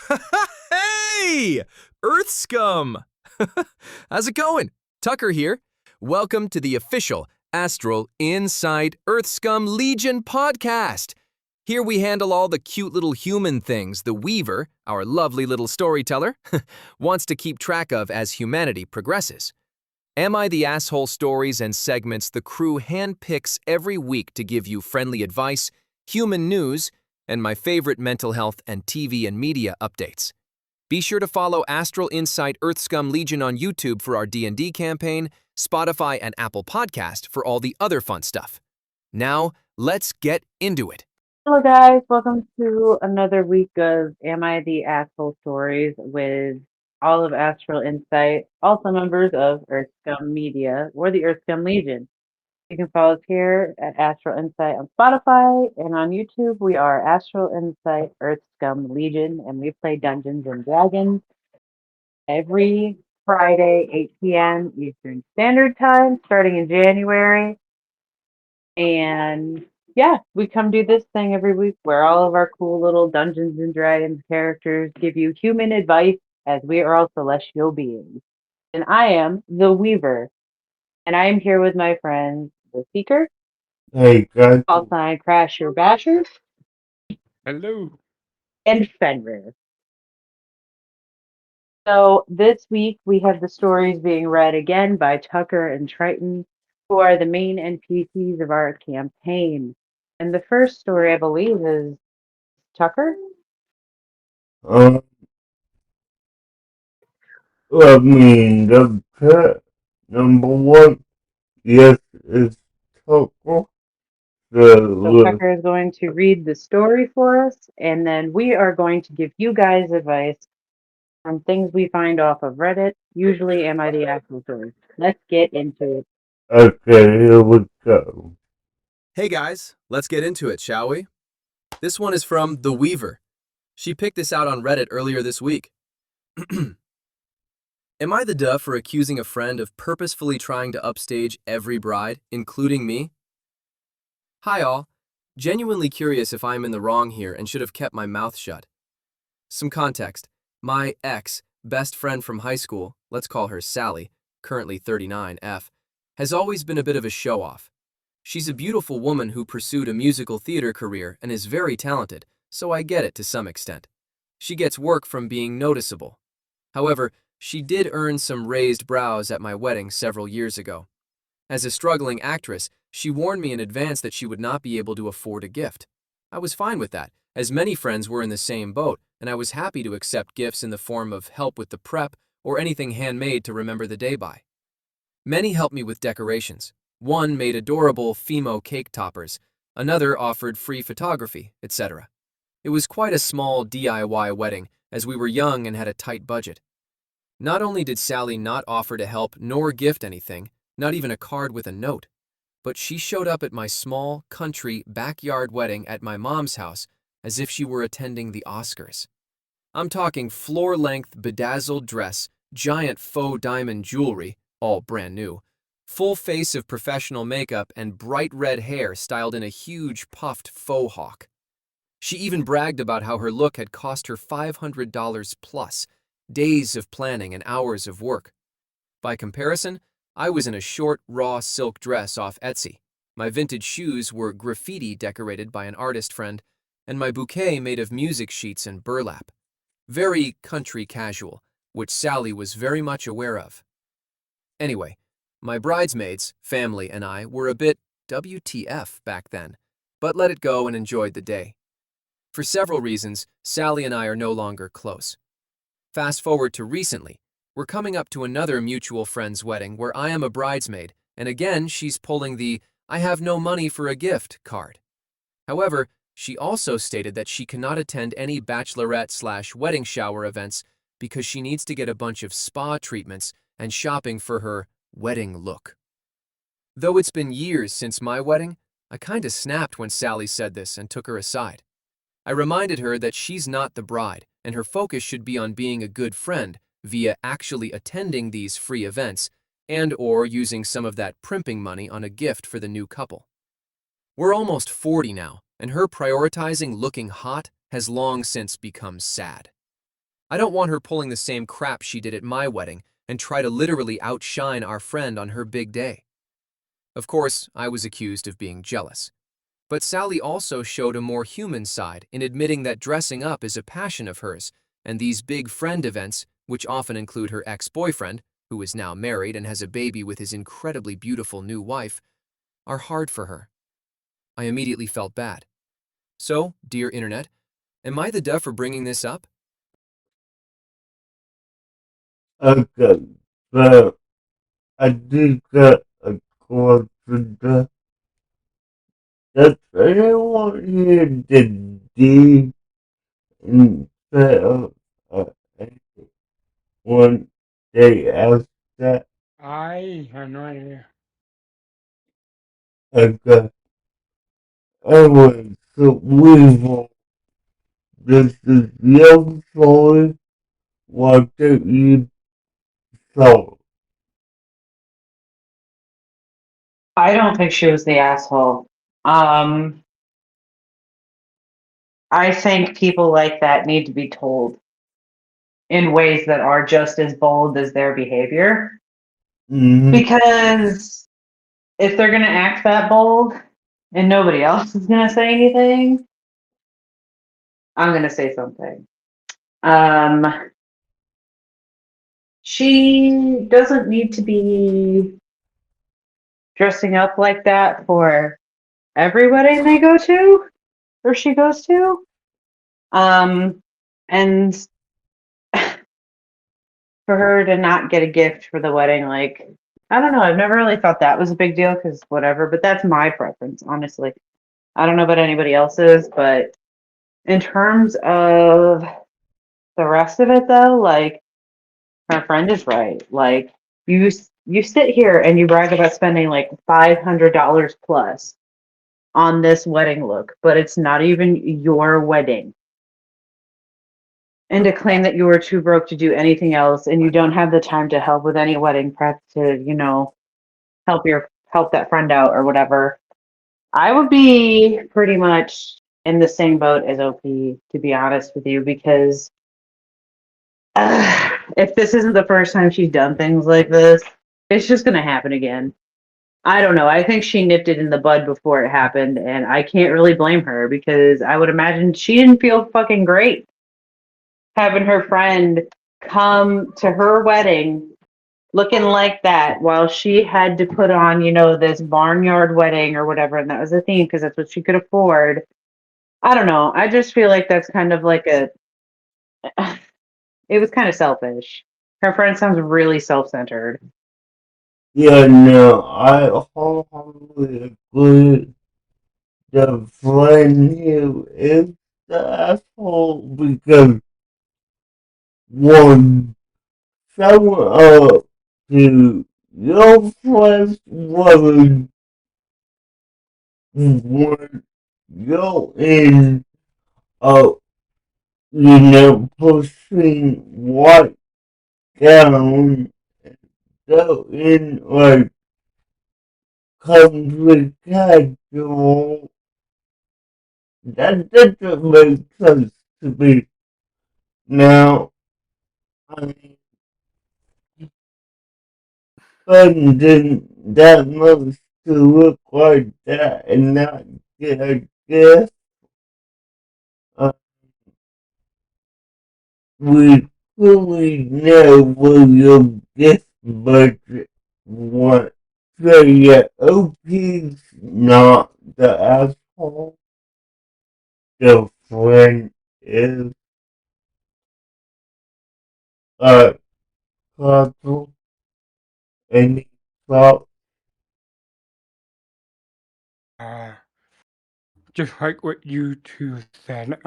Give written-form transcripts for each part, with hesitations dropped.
Hey! Earth Scum! How's it going? Tucker here. Welcome to the official Astral Inside Earth Scum Legion podcast. Here we handle all the cute little human things the Weaver, our lovely little storyteller, wants to keep track of as humanity progresses. Am I the asshole stories and segments the crew handpicks every week to give you friendly advice, human news, and my favorite mental health and TV and media updates. Be sure to follow Astral Insight Earthscum Legion on YouTube for our D&D campaign, Spotify and Apple Podcast for all the other fun stuff. Now, let's get into it. Hello, guys. Welcome to another week of Am I the Asshole Stories with all of Astral Insight, also members of Earthscum Media or the Earthscum Legion. You can follow us here at Astral Insight on Spotify and on YouTube. We are Astral Insight Earthscum Legion, and we play Dungeons and Dragons every Friday, 8 p.m. Eastern Standard Time, starting in January. And yeah, we come do this thing every week where all of our cool little Dungeons and Dragons characters give you human advice as we are all celestial beings. And I am the Weaver, and I am here with my friends, the Seeker, Hey guys, Call Sign Crasher Basher, Hello. and Fenrir. So this week we have the stories being read again by Tucker and Triton, who are the main NPCs of our campaign. And the first story, I believe, is Tucker. um, the pet number one, yes, is Tucker. So The Tucker is going to read the story for us, and then we are going to give you guys advice from things we find off of Reddit. Usually, am I the actual story? Let's get into it. okay, here we go. Hey guys, let's get into it, shall we? This one is from The Weaver. She picked this out on Reddit earlier this week. Am I the duh for accusing a friend of purposefully trying to upstage every bride, including me? Hi all. Genuinely curious if I'm in the wrong here and should have kept my mouth shut. Some context. My ex, best friend from high school, let's call her Sally, currently 39F, has always been a bit of a show-off. She's a beautiful woman who pursued a musical theater career and is very talented, so I get it to some extent. She gets work from being noticeable. However, she did earn some raised brows at my wedding several years ago. As a struggling actress, she warned me in advance that she would not be able to afford a gift. I was fine with that, as many friends were in the same boat, and I was happy to accept gifts in the form of help with the prep or anything handmade to remember the day by. Many helped me with decorations. One made adorable Fimo cake toppers, another offered free photography, etc. It was quite a small DIY wedding, as we were young and had a tight budget. Not only did Sally not offer to help nor gift anything, not even a card with a note, but she showed up at my small, country, backyard wedding at my mom's house as if she were attending the Oscars. I'm talking floor-length bedazzled dress, giant faux diamond jewelry, all brand new, full face of professional makeup, and bright red hair styled in a huge puffed faux hawk. She even bragged about how her look had cost her $500 plus, days of planning and hours of work. By comparison, I was in a short, raw silk dress off Etsy. My vintage shoes were graffiti decorated by an artist friend, and my bouquet made of music sheets and burlap. Very country casual, which Sally was very much aware of. Anyway, my bridesmaids, family, and I were a bit WTF back then, but let it go and enjoyed the day. For several reasons, Sally and I are no longer close. Fast forward to recently, we're coming up to another mutual friend's wedding where I am a bridesmaid, and again she's pulling the "I have no money for a gift" card. However, she also stated that she cannot attend any bachelorette/wedding shower events because she needs to get a bunch of spa treatments and shopping for her wedding look. Though it's been years since my wedding, I kinda snapped when Sally said this and took her aside. I reminded her that she's not the bride, and her focus should be on being a good friend via actually attending these free events and/or using some of that primping money on a gift for the new couple. We're almost 40 now, and her prioritizing looking hot has long since become sad. I don't want her pulling the same crap she did at my wedding and try to literally outshine our friend on her big day. Of course, I was accused of being jealous. But Sally also showed a more human side in admitting that dressing up is a passion of hers, and these big friend events, which often include her ex-boyfriend, who is now married and has a baby with his incredibly beautiful new wife, are hard for her. I immediately felt bad. So, dear Internet, am I the duff for bringing this up? Okay, so I did get a question that anyone here did D instead of A when they asked that. I have no idea. Okay, anyway, so we've this is your story. What did you saw? I don't think she was the asshole. Um, I think people like that need to be told in ways that are just as bold as their behavior. Mm-hmm. Because if they're going to act that bold and nobody else is going to say anything, I'm going to say something. Um, she doesn't need to be dressing up like that for every wedding they go to or she goes to. And for her to not get a gift for the wedding, like, I don't know. I've never really thought that was a big deal because whatever, but that's my preference, honestly. I don't know about anybody else's, but in terms of the rest of it, though, like, her friend is right. Like, you sit here and you brag about spending like $500 plus on this wedding look, but it's not even your wedding. And to claim that you were too broke to do anything else and you don't have the time to help with any wedding prep to, help that friend out or whatever. I would be pretty much in the same boat as OP, to be honest with you, because if this isn't the first time she's done things like this, it's just going to happen again. I don't know. I think she nipped it in the bud before it happened, and I can't really blame her because I would imagine she didn't feel fucking great having her friend come to her wedding looking like that while she had to put on, this barnyard wedding or whatever, and that was the theme because that's what she could afford. I don't know. I just feel like that's kind of like it was kind of selfish. Her friend sounds really self-centered. Yeah, no, I wholeheartedly agree. The friend who is the asshole because one, someone up to your friend's wedding when you're in a, pushing white gown, go in like country casual. That doesn't make sense to me. Now, I mean, spending that much to look like that and not get a gift, uh, we clearly know where your gift budget went. So yeah, OP's not the asshole. The friend is, uh, Cosmo. Any thought? Uh, just like what you two said,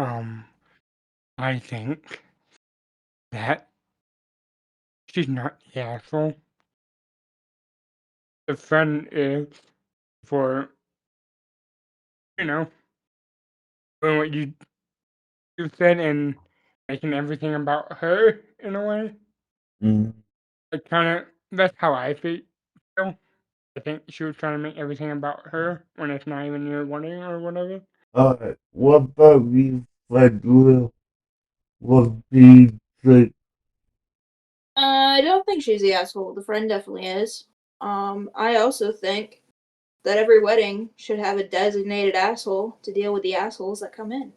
I think that she's not the asshole. The friend is for, you know, doing what you said and making everything about her in a way. Mm. That's how I feel. I think she was trying to make everything about her when it's not even your wedding or whatever. What about you, Fred Will? What be? toxic? I don't think she's the asshole. The friend definitely is. I also think that every wedding should have a designated asshole to deal with the assholes that come in.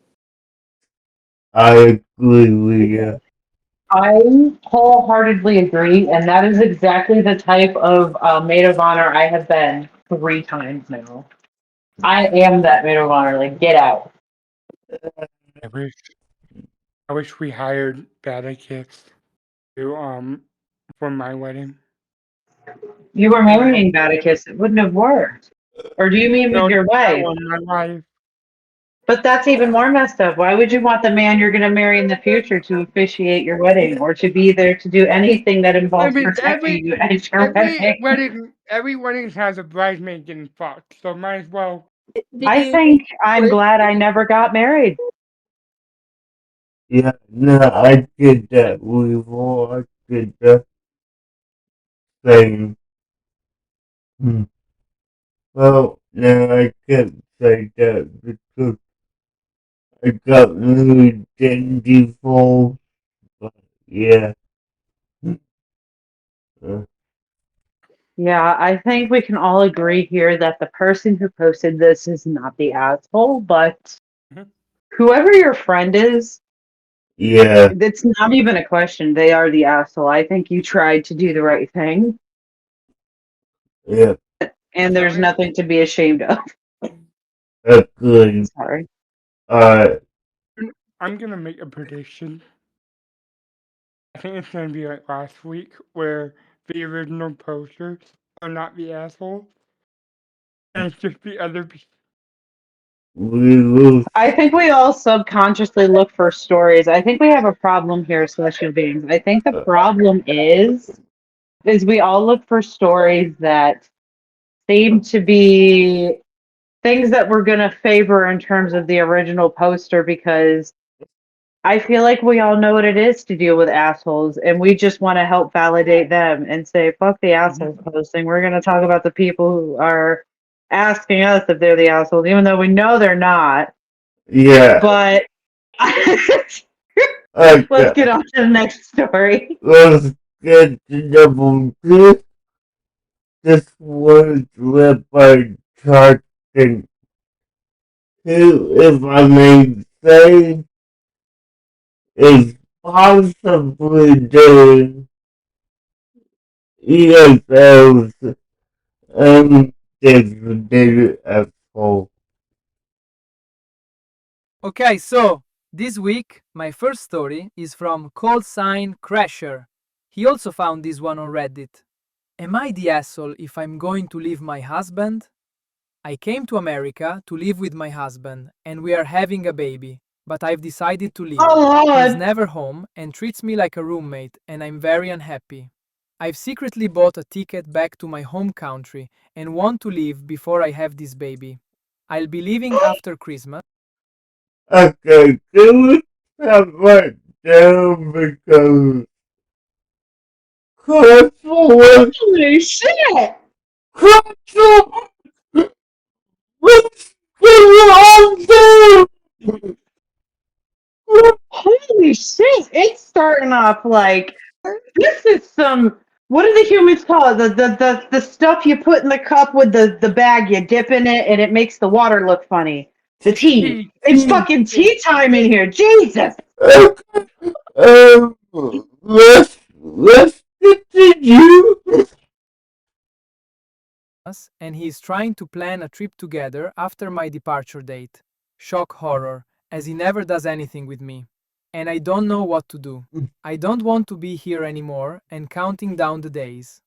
I agree with you. I wholeheartedly agree, and that is exactly the type of maid of honor I have been 3 times now. I am that maid of honor. Like, get out. I wish I wish we hired Batikets to for my wedding. You were It would help. marrying Vaticanus. It wouldn't have worked. Or do you mean with No, your not that wife? one, my wife. But that's even more messed up. Why would you want the man you're going to marry in the future to officiate your wedding or to be there to do anything that I involves mean, protecting you at your wedding? every wedding has a bridesmaid getting fucked, so might as well. Do I you think I'm glad I never got married. Yeah, no, I did that before. I did the same. Hmm. Well, no, I can't say that because I got married in default. But yeah. Uh, Yeah, I think we can all agree here that the person who posted this is not the asshole, but Mhm. whoever your friend is, yeah, it's not even a question. They are the asshole. I think you tried to do the right thing, yeah, and So there's nothing to be ashamed of. agreed. Sorry. Uh, I'm gonna make a prediction. I think it's gonna be like last week, where the original posters are not the asshole, and it's just the other people. we will, I think we all subconsciously look for stories. I think we have a problem here, celestial beings. I think the uh, problem is we all look for stories that seem to be things that we're going to favor in terms of the original poster because I feel like we all know what it is to deal with assholes and we just want to help validate them and say, fuck the Mhm. assholes posting. We're going to talk about the people who are asking us if they're the assholes, even though we know they're not. yeah, But let's okay. get on to the next story. Let's get to number two. This was led by Charlton, who, if I may say, is possibly doing ESL's designated asshole. Okay, so this week my first story is from Call Sign Crasher. He also found this one on Reddit. Am I the asshole if I'm going to leave my husband? I came to America to live with my husband and we are having a baby, but I've decided to leave. Oh, He's Lord. never home and treats me like a roommate and I'm very unhappy. I've secretly bought a ticket back to my home country and want to leave before I have this baby. I'll be leaving after Christmas. Okay, can we stop right down because Crystal, Holy shit! Crystal, what's going on there? Holy shit! It's starting off like this is some. What do the humans call it? The stuff you put in the cup with the bag, you dip in it, and it makes the water look funny. The tea. It's Tea. fucking tea time in here. Jesus. Okay, let's continue. Us, and he is trying to plan a trip together after my departure date. Shock horror, as he never does anything with me. And I don't know what to do. I don't want to be here anymore and counting down the days.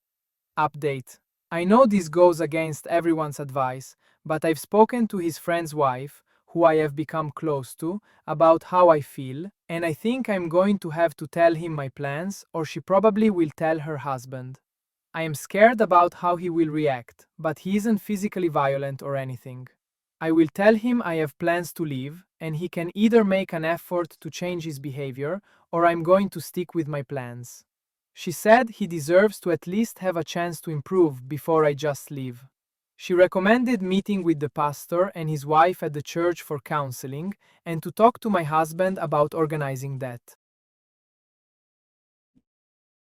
Update. I know this goes against everyone's advice, but I've spoken to his friend's wife, who I have become close to, about how I feel, and I think I'm going to have to tell him my plans, or she probably will tell her husband. I am scared about how he will react, but he isn't physically violent or anything. I will tell him I have plans to leave, and he can either make an effort to change his behavior, or I'm going to stick with my plans. She said he deserves to at least have a chance to improve before I just leave. She recommended meeting with the pastor and his wife at the church for counseling and to talk to my husband about organizing that.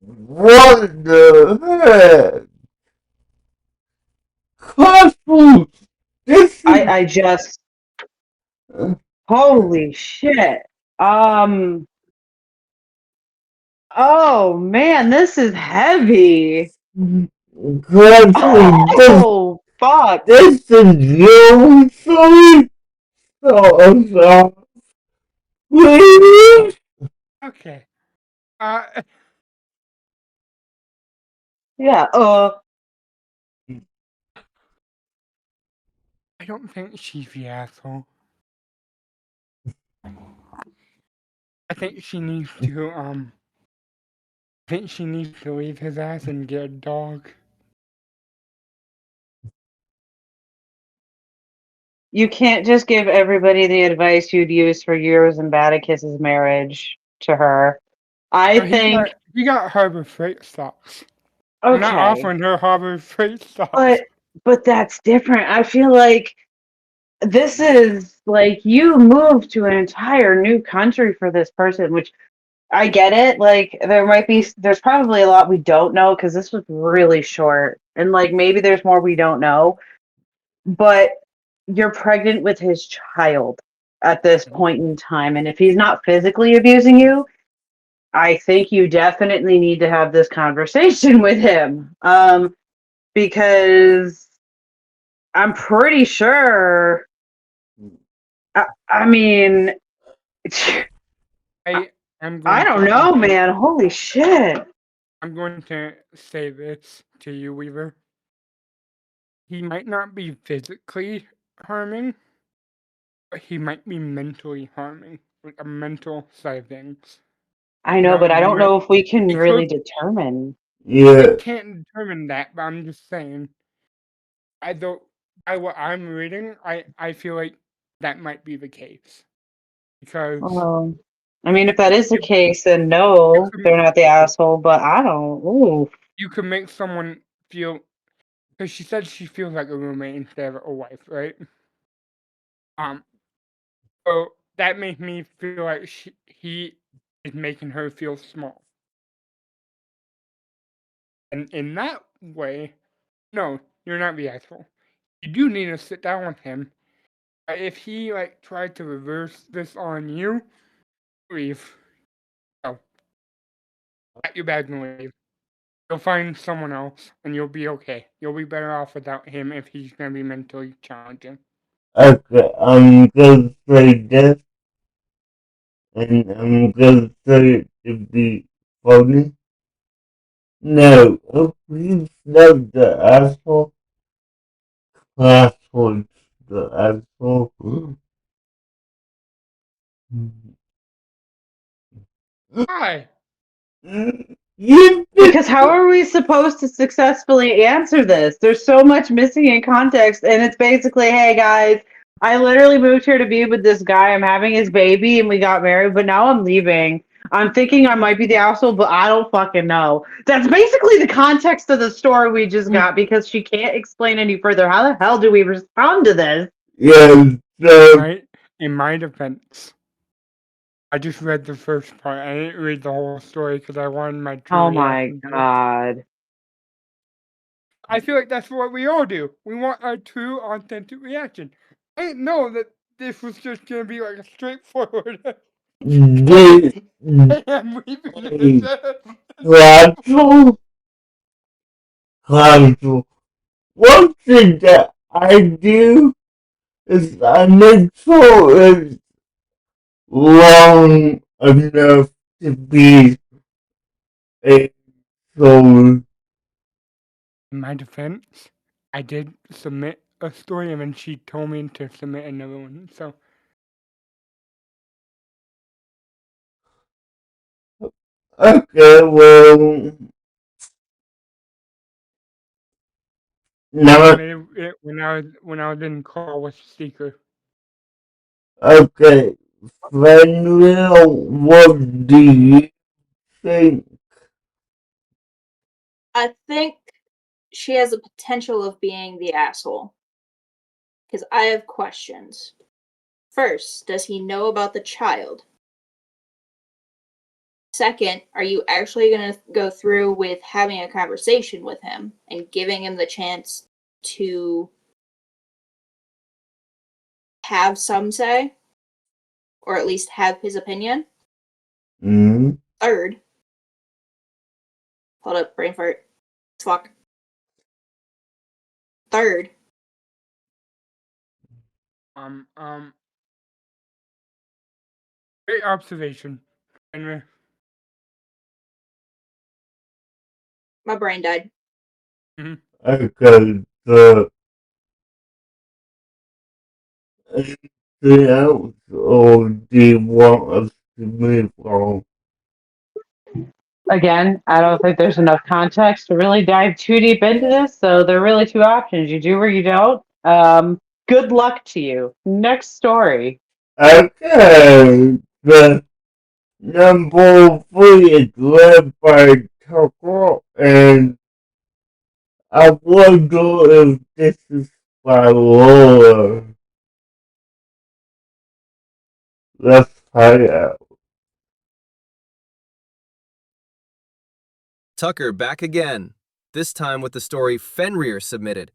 What the heck? Cosmos, this is. I just holy shit. Oh man, this is heavy. Cosmos, Oh fuck. this is your story? So, please? Okay. Yeah, I don't think she's the asshole. I think she needs to leave his ass and get a dog. you can't just give everybody the advice you'd use for years in Batticus's marriage to her. I No, think he got Harbor Freight stocks. I'm not okay, offering her Harbor Freight stocks. but that's different. I feel like this is like you moved to an entire new country for this person, which I get it. Like there's probably a lot we don't know because this was really short, and like maybe there's more we don't know. But you're pregnant with his child at this point in time, and if he's not physically abusing you, I think you definitely need to have this conversation with him. Because I'm pretty sure. I mean, I'm going I don't to know, man. Holy shit. I'm going to say this to you, Weaver. He might not be physically harming, but he might be mentally harming, like a mental side of things. I You know, know, but I don't know if we can he really could, determine. we Yeah, can't determine that, but I'm just saying, I don't, by what I'm reading, I feel like that might be the case. Because Well, I mean, if that is the you, case, then you no, can, they're not the asshole. But I don't. Ooh, you can make someone feel, because she said she feels like a roommate instead of a wife, right? Um, so that made me feel like he is making her feel small. And in that way, no, you're not the asshole. You do need to sit down with him. If he like tried to reverse this on you, leave. No, pack your bag and leave. You'll find someone else, and you'll be okay. You'll be better off without him if he's gonna be mentally challenging. okay, I'm gonna say this, and I'm gonna say it to be funny. No, please not the asshole. Asshole's the asshole. Hi. You did. because how are we supposed to successfully answer this? There's so much missing in context, and it's basically, hey guys, I literally moved here to be with this guy. I'm having his baby, and we got married, but now I'm leaving. I'm thinking I might be the asshole, but I don't fucking know. That's basically the context of the story we just got because she can't explain any further. How the hell do we respond to this? Yeah, so, Right? In my defense, I just read the first part. I didn't read the whole story because I wanted my true Oh my reaction to it. god. I feel like that's what we all do. We want our true, authentic reaction. I didn't know that this was just gonna be like a straightforward. the, Hey, I'm leaving his ass. Classroom, classroom. One thing that I do is I make sure it's long enough to be a soul. In my defense, I did submit a story and then she told me to submit another one. So Okay, well, I now, submitted it when I was in call with Seeker. okay, Fenrir, what do you think? I think she has the potential of being the asshole. Because I have questions. First, does he know about the child? Second, are you actually going to go through with having a conversation with him and giving him the chance to have some say, or at least have his opinion? Mm-hmm. Third, hold up, brain fart. Fuck. Third, Um, um, great observation, Henry. my brain died. Okay, so anything else, or do you want us to move on? Again, I don't think there's enough context to really dive too deep into this, so there are really two options. You do or you don't. Good luck to you. Next story. Okay, the number 3 is led by Tucker, and I wonder if this is by Laura. Let's find out. Tucker back again. This time with the story Fenrir submitted.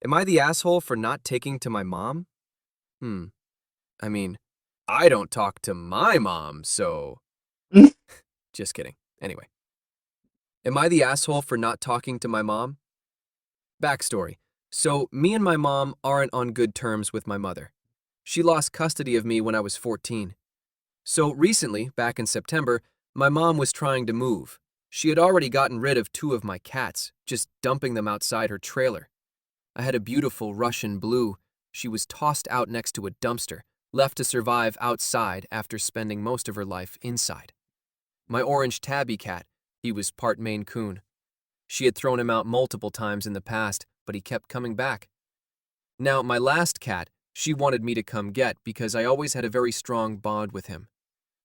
Am I the asshole for not taking to my mom? I mean, I don't talk to my mom, so... Just kidding. Anyway. Am I the asshole for not talking to my mom? Backstory. So, me and my mom aren't on good terms with my mother. She lost custody of me when I was 14. So recently, back in September, my mom was trying to move. She had already gotten rid of 2 of my cats, just dumping them outside her trailer. I had a beautiful Russian blue. She was tossed out next to a dumpster, left to survive outside after spending most of her life inside. My orange tabby cat, he was part Maine Coon. She had thrown him out multiple times in the past, but he kept coming back. Now, my last cat, she wanted me to come get because I always had a very strong bond with him.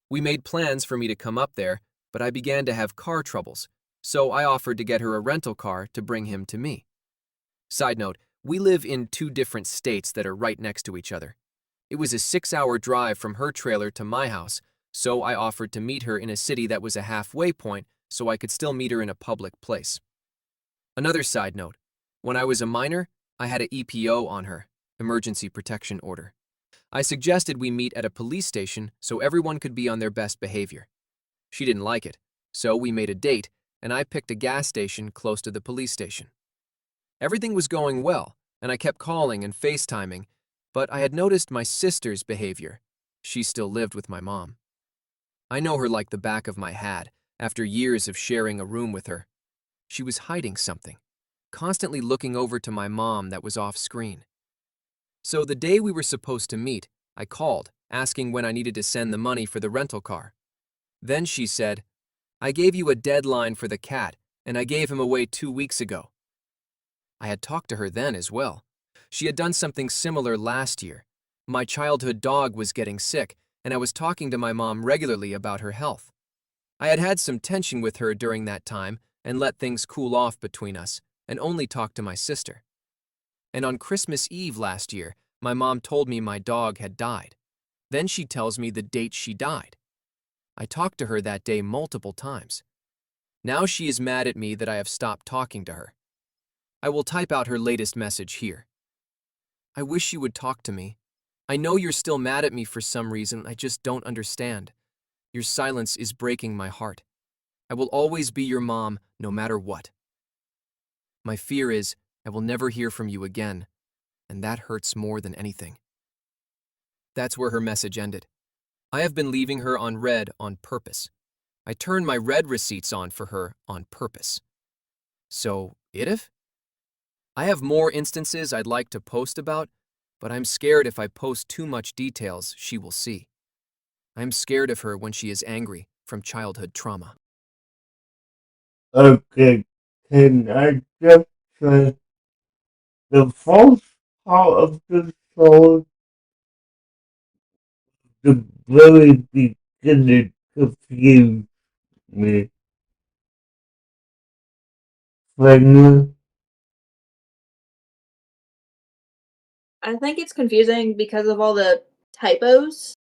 We made plans for me to come up there, but I began to have car troubles, so I offered to get her a rental car to bring him to me. Side note, we live in 2 different states that are right next to each other. It was a 6-hour drive from her trailer to my house, so I offered to meet her in a city that was a halfway point so I could still meet her in a public place. Another side note, when I was a minor, I had an EPO on her, emergency protection order. I suggested we meet at a police station so everyone could be on their best behavior. She didn't like it, so we made a date, and I picked a gas station close to the police station. Everything was going well, and I kept calling and FaceTiming, but I had noticed my sister's behavior. She still lived with my mom. I know her like the back of my hand, after years of sharing a room with her. She was hiding something, constantly looking over to my mom that was off screen. So the day we were supposed to meet, I called, asking when I needed to send the money for the rental car. Then she said, "I gave you a deadline for the cat, and I gave him away 2 weeks ago." I had talked to her then as well. She had done something similar last year. My childhood dog was getting sick, and I was talking to my mom regularly about her health. I had had some tension with her during that time and let things cool off between us, and only talked to my sister. And on Christmas Eve last year, my mom told me my dog had died. Then she tells me the date she died. I talked to her that day multiple times. Now she is mad at me that I have stopped talking to her. I will type out her latest message here. I wish you would talk to me. I know you're still mad at me for some reason, I just don't understand. Your silence is breaking my heart. I will always be your mom, no matter what. My fear is I will never hear from you again, and that hurts more than anything. That's where her message ended. I have been leaving her on red on purpose. I turn my red receipts on for her on purpose. So, if? I have more instances I'd like to post about, but I'm scared if I post too much details, she will see. I'm scared of her when she is angry from childhood trauma. Okay, can I just say the first part of the story, the very beginning, confused me. When I think it's confusing because of all the typos.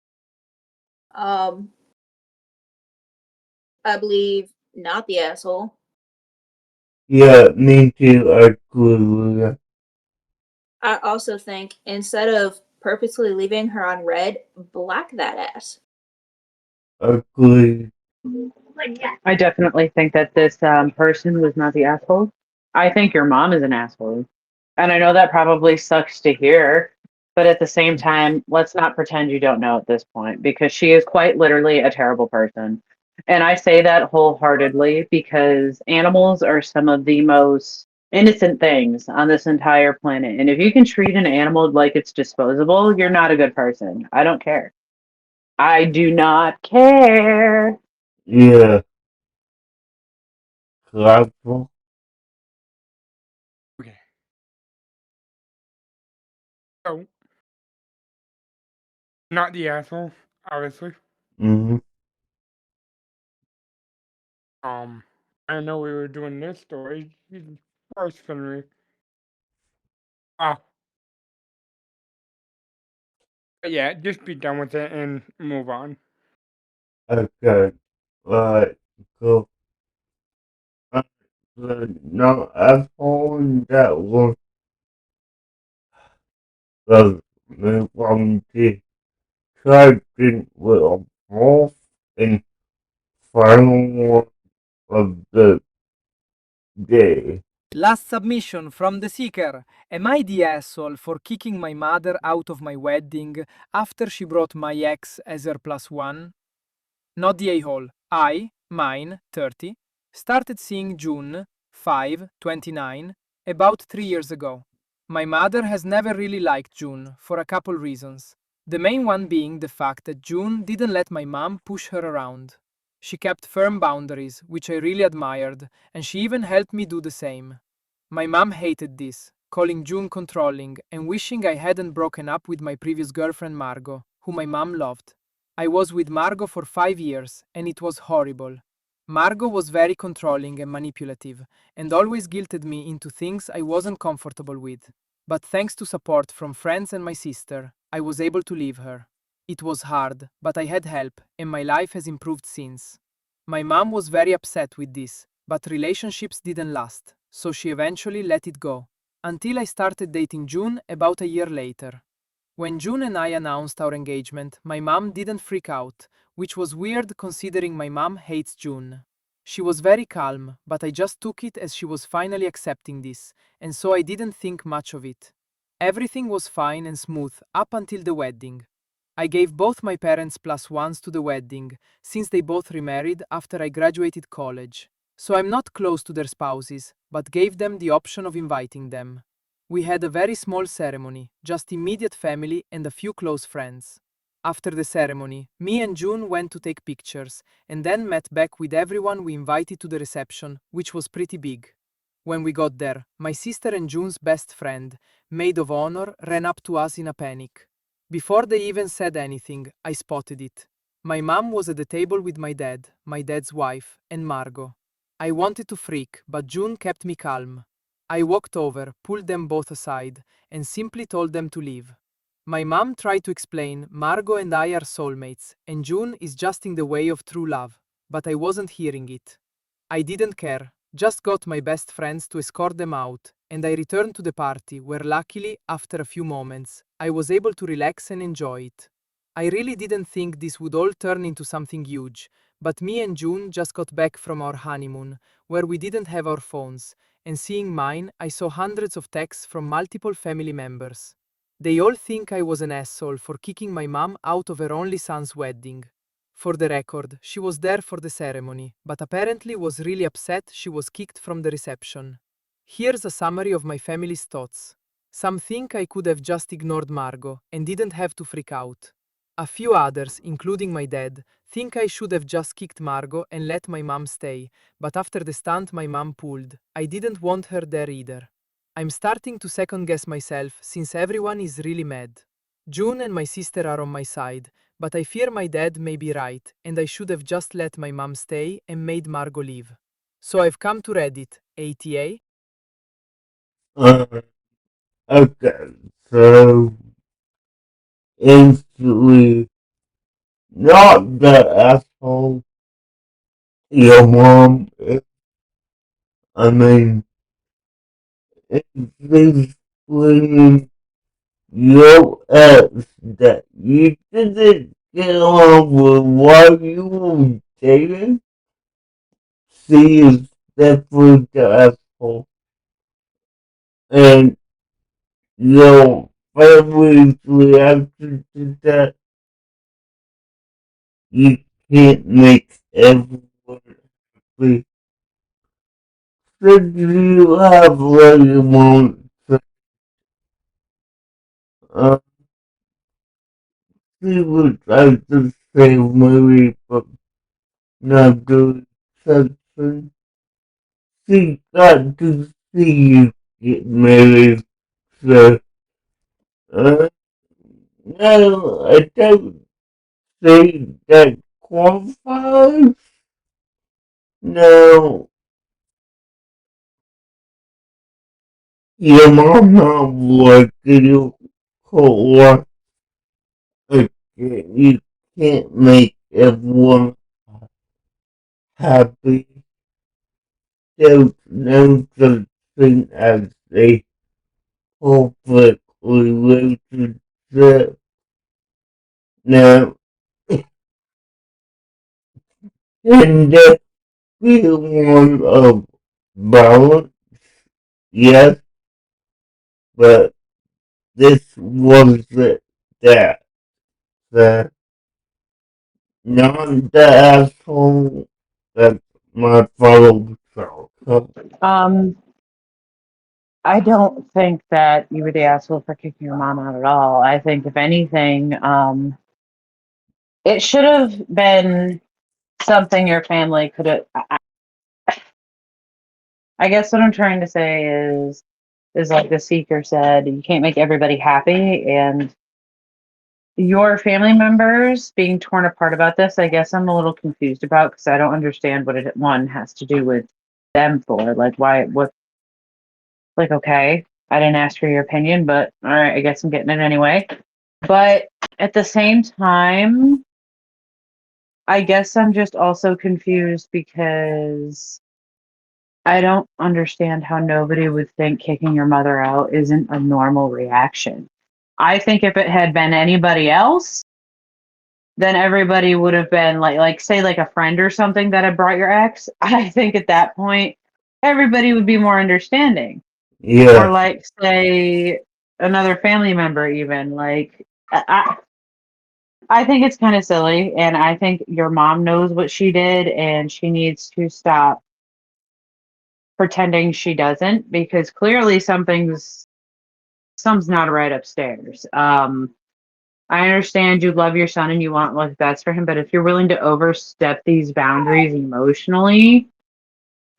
Um, I believe not the asshole. Yeah, me too. I agree with that. I also think instead of purposely leaving her on red, black that ass. Agree. I definitely think that this person was not the asshole. I think your mom is an asshole. And I know that probably sucks to hear, but at the same time, let's not pretend you don't know at this point because she is quite literally a terrible person. And I say that wholeheartedly because animals are some of the most innocent things on this entire planet. And if you can treat an animal like it's disposable, you're not a good person. I don't care. I do not care. Yeah, classical. Okay. So, not the asshole, obviously. Mm-hmm. Um, I know we were doing this story. Jesus Christ, Henry. Ah, but yeah, just be done with it and move on. Okay. Right. Cool. No asshole that was from the captain with a fourth and final one of the day. Last submission from the seeker. Am I the asshole for kicking my mother out of my wedding after she brought my ex as her plus one? Not the a-hole. Mine, 30, started seeing June, 5, 29, about 3 years ago. My mother has never really liked June for a couple reasons. The main one being the fact that June didn't let my mom push her around. She kept firm boundaries, which I really admired, and she even helped me do the same. My mom hated this, calling June controlling and wishing I hadn't broken up with my previous girlfriend Margot, who my mom loved. I was with Margot for 5 years, and it was horrible. Margot was very controlling and manipulative, and always guilted me into things I wasn't comfortable with. But thanks to support from friends and my sister, I was able to leave her. It was hard, but I had help, and my life has improved since. My mom was very upset with this, but relationships didn't last, so she eventually let it go. Until I started dating June about a year later. When June and I announced our engagement, my mom didn't freak out, which was weird considering my mom hates June. She was very calm, but I just took it as she was finally accepting this, and so I didn't think much of it. Everything was fine and smooth up until the wedding. I gave both my parents plus ones to the wedding, since they both remarried after I graduated college. So I'm not close to their spouses, but gave them the option of inviting them. We had a very small ceremony, just immediate family and a few close friends. After the ceremony, me and June went to take pictures, and then met back with everyone we invited to the reception, which was pretty big. When we got there, my sister and June's best friend, maid of honor, ran up to us in a panic. Before they even said anything, I spotted it. My mom was at the table with my dad, my dad's wife, and Margot. I wanted to freak, but June kept me calm. I walked over, pulled them both aside, and simply told them to leave. My mom tried to explain Margot and I are soulmates, and June is just in the way of true love, but I wasn't hearing it. I didn't care, just got my best friends to escort them out, and I returned to the party where luckily, after a few moments, I was able to relax and enjoy it. I really didn't think this would all turn into something huge, but me and June just got back from our honeymoon, where we didn't have our phones, and seeing mine, I saw hundreds of texts from multiple family members. They all think I was an asshole for kicking my mom out of her only son's wedding. For the record, she was there for the ceremony, but apparently was really upset she was kicked from the reception. Here's a summary of my family's thoughts. Some think I could have just ignored Margot and didn't have to freak out. A few others, including my dad, think I should have just kicked Margot and let my mom stay, but after the stunt my mom pulled, I didn't want her there either. I'm starting to second guess myself since everyone is really mad. June and my sister are on my side, but I fear my dad may be right and I should have just let my mom stay and made Margot leave. So I've come to Reddit, ATA. Uh, okay, so instantly not the asshole your mom, I mean, if they explain your ex that you didn't get along with while you were dating, she is definitely the asshole. And your family's reaction to that, you can't make everyone happy. So do you have what you want? Uh, she would like to say maybe, but not doing something. She got to see you get married, so, uh, no, I don't think that qualifies. No, your mom not working your whole life. You can't make everyone happy. There's no such thing as a perfect relationship. Now, can there be one of balance? Yes, but this was that. The not the asshole that my father felt. Um, I don't think that you were the asshole for kicking your mom out at all. I think if anything, it should have been something your family could have. I guess what I'm trying to say is like the seeker said, you can't make everybody happy, and your family members being torn apart about this. I guess I'm a little confused about because I don't understand what it one has to do with them for. Like why? What? Like okay, I didn't ask for your opinion, but all right, I guess I'm getting it anyway. But at the same time, I guess I'm just also confused because I don't understand how nobody would think kicking your mother out isn't a normal reaction. I think if it had been anybody else, then everybody would have been like say like a friend or something that had brought your ex. I think at that point everybody would be more understanding. Or Yeah, like say another family member even like I think it's kind of silly, and I think your mom knows what she did, and she needs to stop pretending she doesn't because clearly something's not right upstairs. I understand you love your son and you want what's best for him, but if you're willing to overstep these boundaries emotionally,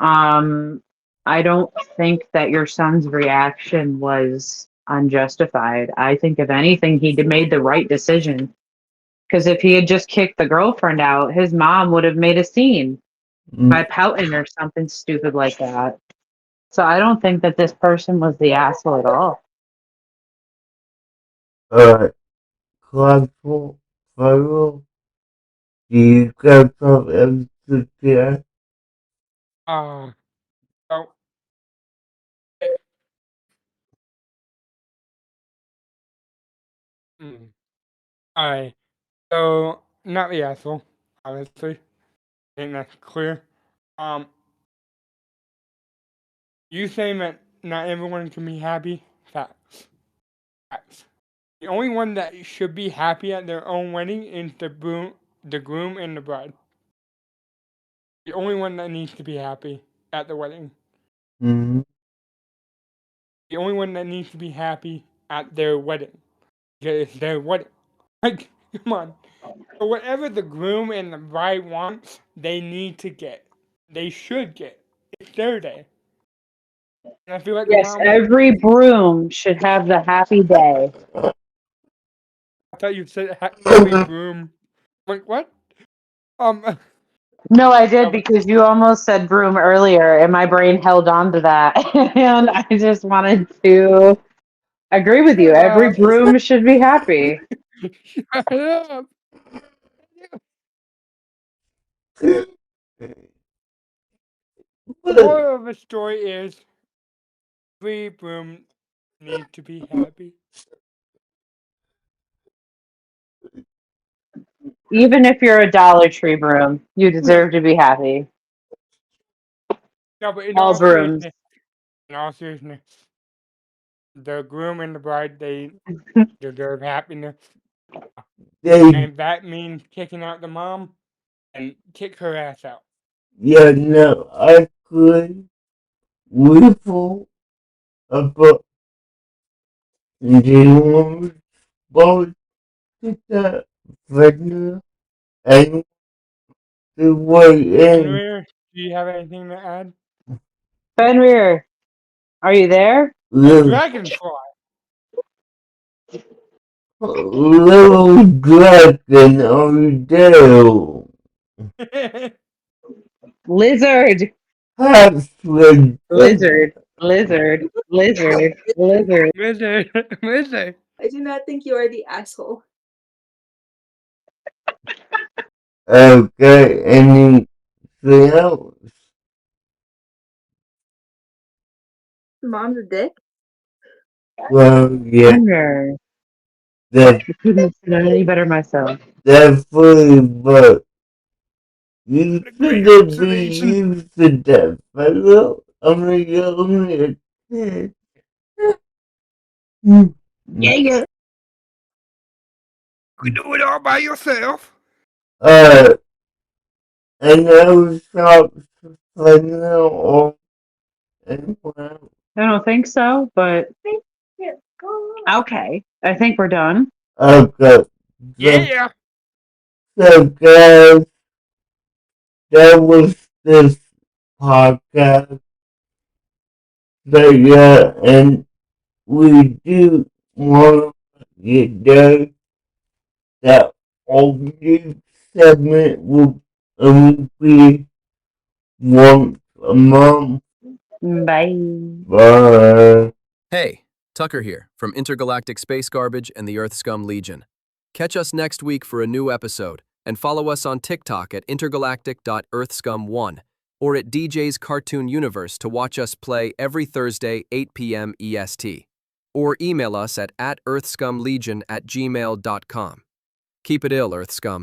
um, I don't think that your son's reaction was unjustified. I think if anything, he made the right decision. Because if he had just kicked the girlfriend out, his mom would have made a scene by mm, pouting or something stupid like that. So I don't think that this person was the asshole at all. alright, classical, viral, do you guys have anything to add? Uh, so, eh, mm, alright. So, not the asshole, obviously. I think that's clear. Um, you saying that not everyone can be happy? Facts. Facts. The only one that should be happy at their own wedding is the groom and the bride. The only one that needs to be happy at the wedding. Mm, The only one that needs to be happy at their wedding. Because it's their wedding. Like, come on. So whatever the groom and the bride want, they need to get. They should get. It's their day. And I feel like the Yes, mom. every broom should have the happy day. I thought you said every broom. Like what? Um. No, I did No, because you almost said broom earlier, and my brain held on to that. And I just wanted to agree with you. shut Every up. broom should be happy. Shut up. The moral of the story is free broom need to be happy. Even if you're a Dollar Tree broom, you deserve to be happy. No, but All brooms. in all seriousness, the groom and the bride, they deserve happiness. They, And if that means kicking out the mom, and kick her ass out. yeah, no, I could whistle about the woman's body to that pregnant and the way in Henry, do you have anything to add? Fenrir, are you there? A little, dragonfly. little dragon on the Lizard. halfway Lizard. Lizard. Lizard. Lizard. Wizard, wizard. I do not think you are the asshole. okay, anything else? Mom's a dick. Well, yeah, Fenrir. that's I couldn't have said it any better myself. definitely, but you What a great shouldn't be observation. used to that, fellow. I'm only a kid. Yeah, yeah. You can do it all by yourself. Uh, and those shops playing on anyone. I don't think so, but okay. I think we're done. Okay, Yeah. so guys, that was this podcast. So yeah, and we do want to get there that all new segment will be once a month. Bye. Bye. Hey, Tucker here from Intergalactic Space Garbage and the Earth Scum Legion. Catch us next week for a new episode and follow us on TikTok at intergalactic.earthscum1 or at DJ's Cartoon Universe to watch us play every Thursday 8 p.m. EST. Or email us at earthscumlegion@gmail.com. Keep it ill, Earth Scum.